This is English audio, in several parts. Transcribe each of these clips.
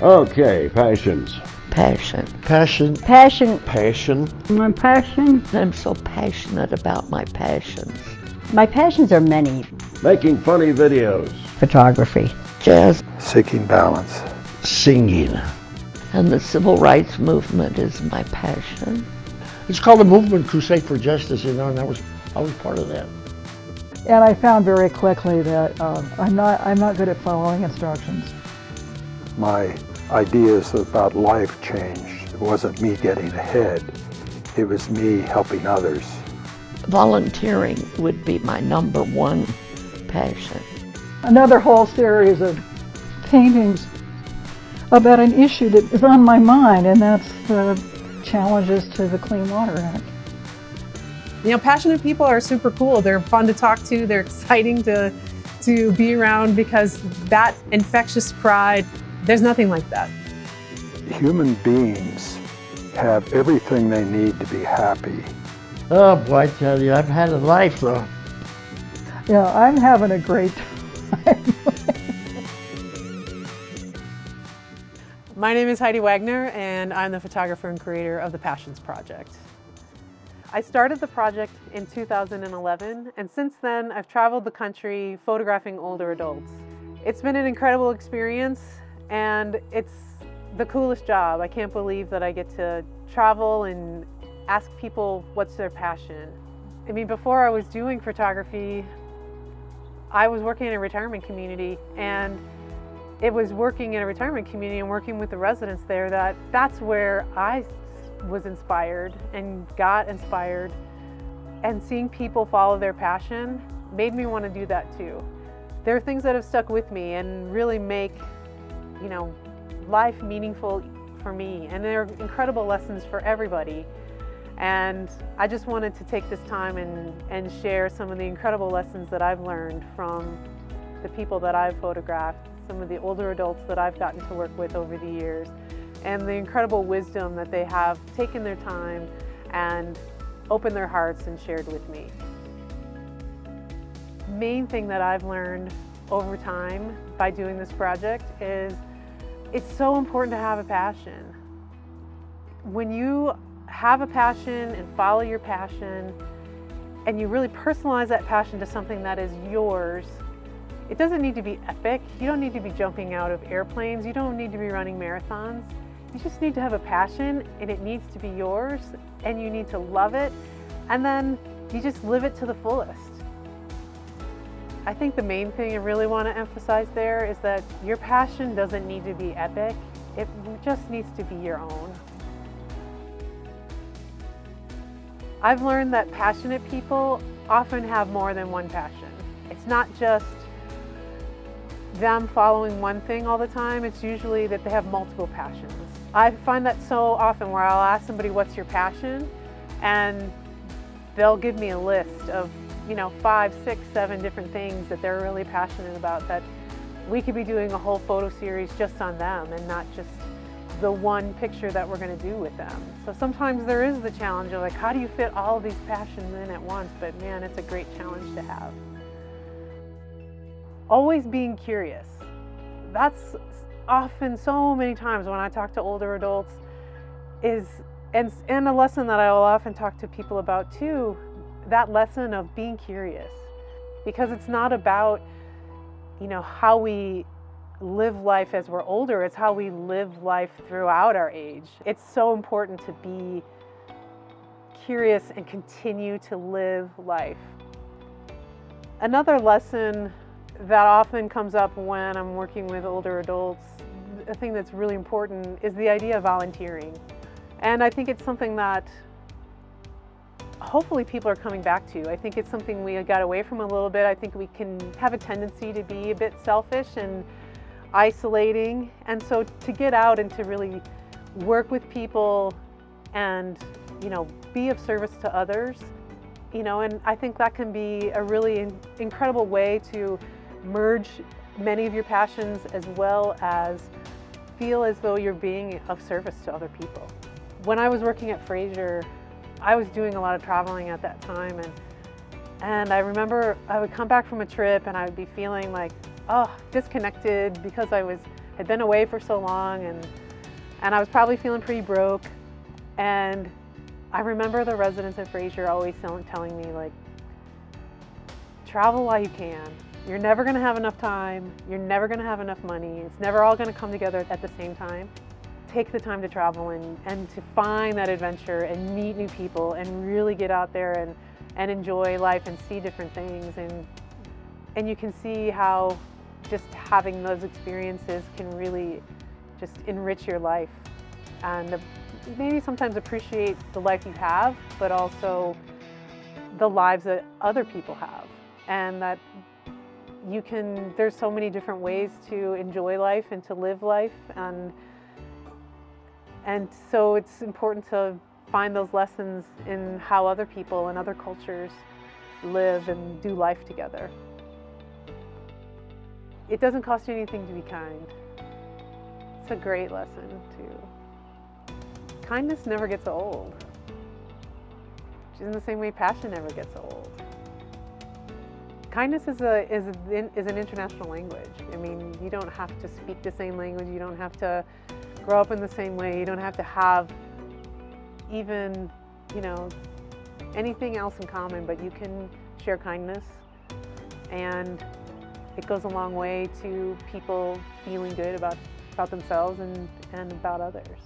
Okay, passions. Passion. Passion. Passion. Passion. My passion. I'm so passionate about my passions. My passions are many. Making funny videos. Photography. Jazz Seeking balance. Singing. and the civil rights movement is my passion. It's called the Movement Crusade for Justice, and I was part of that. And I found very quickly that I'm not good at following instructions. My ideas about life changed. It wasn't me getting ahead. It was me helping others. Volunteering would be my number one passion. Another whole series of paintings about an issue that is on my mind, and that's the challenges to the Clean Water Act. You know, passionate people are super cool. They're fun to talk to. They're exciting to be around because that infectious pride, there's nothing like that. Human beings have everything they need to be happy. Oh boy, I tell you, I've had a life though. Yeah, I'm having a great time. My name is Heidi Wagner, and I'm the photographer and creator of the Passions Project. I started the project in 2011, and since then I've traveled the country photographing older adults. It's been an incredible experience, and it's the coolest job. I can't believe that I get to travel and ask people what's their passion. I mean, before I was doing photography, I was working in a retirement community, and it was working in a retirement community and working with the residents there that's where I was inspired and got inspired, and seeing people follow their passion made me want to do that too. There are things that have stuck with me and really make, you know, life meaningful for me, and they're incredible lessons for everybody. And I just wanted to take this time and share some of the incredible lessons that I've learned from the people that I've photographed, some of the older adults that I've gotten to work with over the years, and the incredible wisdom that they have taken their time and opened their hearts and shared with me. Main thing that I've learned over time by doing this project is it's so important to have a passion. When you have a passion and follow your passion, and you really personalize that passion to something that is yours, it doesn't need to be epic. You don't need to be jumping out of airplanes. You don't need to be running marathons. You just need to have a passion, and it needs to be yours, and you need to love it, and then you just live it to the fullest. I think the main thing I really want to emphasize there is that your passion doesn't need to be epic. It just needs to be your own. I've learned that passionate people often have more than one passion. It's not just them following one thing all the time. It's usually that they have multiple passions. I find that so often where I'll ask somebody, what's your passion? And they'll give me a list of, 5, 6, 7 different things that they're really passionate about, that we could be doing a whole photo series just on them and not just the one picture that we're going to do with them. So sometimes there is the challenge of how do you fit all of these passions in at once? But man, it's a great challenge to have. Always being curious. That's often so many times when I talk to older adults and a lesson that I will often talk to people about too, that lesson of being curious. Because it's not about, how we live life as we're older, it's how we live life throughout our age. It's so important to be curious and continue to live life. Another lesson that often comes up when I'm working with older adults, a thing that's really important, is the idea of volunteering. And I think it's something that hopefully people are coming back to. I think it's something we got away from a little bit. I think we can have a tendency to be a bit selfish and isolating. And so to get out and to really work with people and, be of service to others, and I think that can be a really incredible way to merge many of your passions as well as feel as though you're being of service to other people. When I was working at Fraser, I was doing a lot of traveling at that time, and I remember I would come back from a trip and I would be feeling disconnected because I was had been away for so long, and I was probably feeling pretty broke. And I remember the residents at Fraser always telling me, like, travel while you can. You're never going to have enough time. You're never going to have enough money. It's never all going to come together at the same time. Take the time to travel and to find that adventure and meet new people and really get out there and enjoy life and see different things. And you can see how just having those experiences can really just enrich your life and maybe sometimes appreciate the life you have, but also the lives that other people have. And that there's so many different ways to enjoy life and to live life. And so it's important to find those lessons in how other people and other cultures live and do life together. It doesn't cost you anything to be kind. It's a great lesson too. Kindness never gets old. Which is in the same way passion never gets old. Kindness is an international language. I mean, you don't have to speak the same language. You don't have to grow up in the same way. You don't have to have even, anything else in common, but you can share kindness. And it goes a long way to people feeling good about themselves and about others.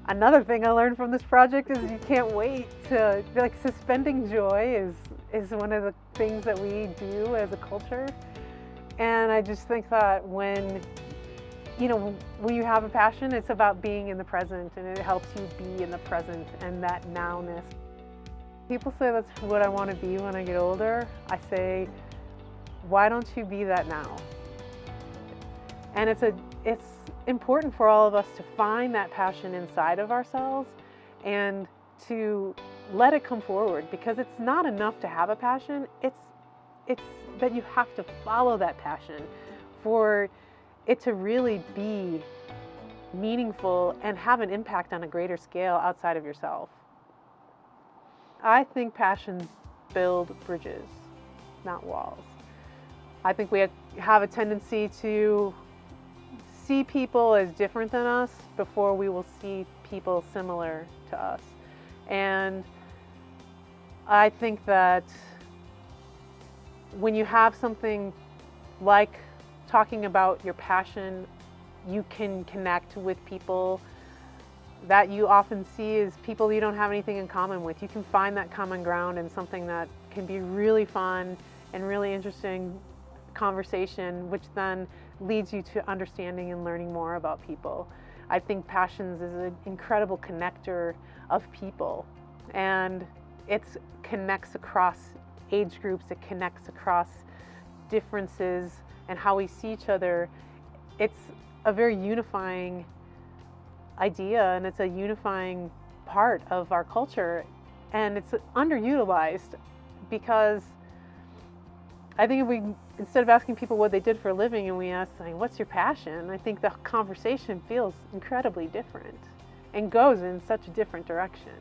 Another thing I learned from this project is you can't wait to, suspending joy is one of the things that we do as a culture. And I just think that when you have a passion, it's about being in the present, and it helps you be in the present and that nowness. People say that's what I want to be when I get older. I say, why don't you be that now? And it's important for all of us to find that passion inside of ourselves and to let it come forward, because it's not enough to have a passion. It's that you have to follow that passion for it to really be meaningful and have an impact on a greater scale outside of yourself. I think passions build bridges, not walls. I think we have a tendency to see people as different than us before we will see people similar to us. And I think that when you have something like talking about your passion, you can connect with people that you often see as people you don't have anything in common with. You can find that common ground in something that can be really fun and really interesting conversation, which then leads you to understanding and learning more about people. I think passions is an incredible connector of people, and it connects across age groups, it connects across differences and how we see each other. It's a very unifying idea, and it's a unifying part of our culture, and it's underutilized, because I think if we, instead of asking people what they did for a living, and we ask, like, what's your passion? I think the conversation feels incredibly different and goes in such a different direction.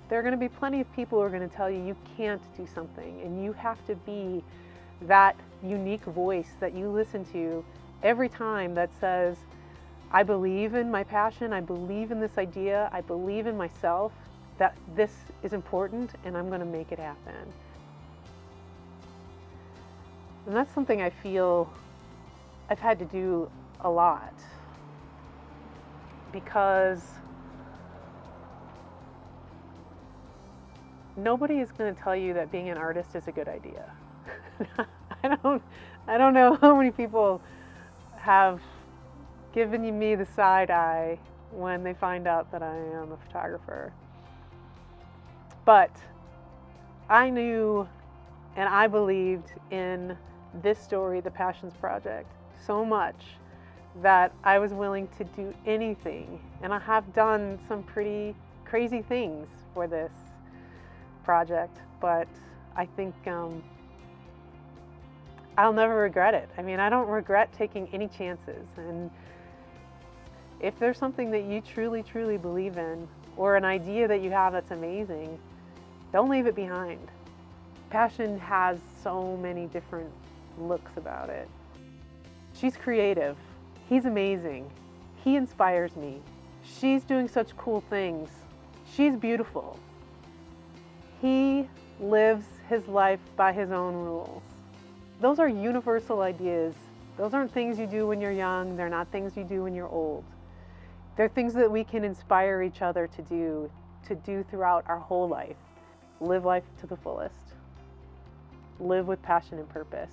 There are going to be plenty of people who are going to tell you you can't do something, and you have to be that unique voice that you listen to every time that says, I believe in my passion, I believe in this idea, I believe in myself, that this is important, and I'm going to make it happen. And that's something I feel I've had to do a lot, because nobody is going to tell you that being an artist is a good idea. I don't know how many people have given me the side eye when they find out that I am a photographer. But I knew and I believed in this story, the Passions Project, so much that I was willing to do anything. And I have done some pretty crazy things for this project, but I think I'll never regret it. I mean, I don't regret taking any chances. And if there's something that you truly, truly believe in, or an idea that you have that's amazing, don't leave it behind. Passion has so many different looks about it. She's creative. He's amazing. He inspires me. She's doing such cool things. She's beautiful. He lives his life by his own rules. Those are universal ideas. Those aren't things you do when you're young. They're not things you do when you're old. They're things that we can inspire each other to do throughout our whole life. Live life to the fullest. Live with passion and purpose.